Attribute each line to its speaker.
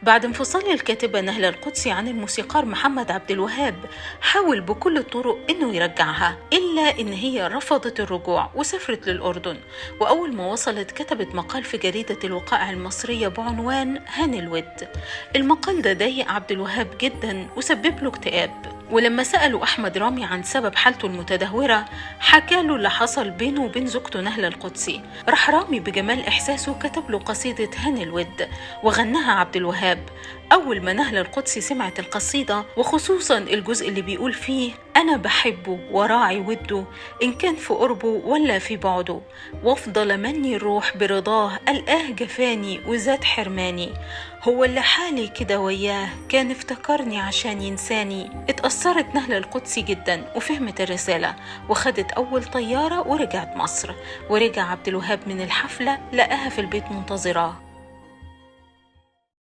Speaker 1: بعد انفصال الكاتبة نهلة القدسي عن الموسيقار محمد عبد الوهاب، حاول بكل الطرق إنه يرجعها، إلا إن هي رفضت الرجوع وسافرت للأردن. وأول ما وصلت كتبت مقال في جريدة الوقائع المصرية بعنوان هاني الود. المقال ده ضايق عبد الوهاب جدا وسبب له اكتئاب، ولما سألوا أحمد رامي عن سبب حالته المتدهورة حكى له اللي حصل بينه وبين زوجته نهلة القدسي. راح رامي بجمال إحساسه كتب له قصيدة هاني الود وغناها عبد الوهاب. أول ما نهلة القدسي سمعت القصيدة، وخصوصا الجزء اللي بيقول فيه أنا بحبه وراعي وده إن كان في قربه ولا في بعده، وافضل مني الروح برضاه ألقاه جفاني وزاد حرماني، هو اللي حالي كده وياه كان افتكرني عشان ينساني. اتأثرت نهلة القدسي جدا وفهمت الرسالة، وخدت أول طيارة ورجعت مصر. ورجع عبد الوهاب من الحفلة لقاها في البيت منتظراه.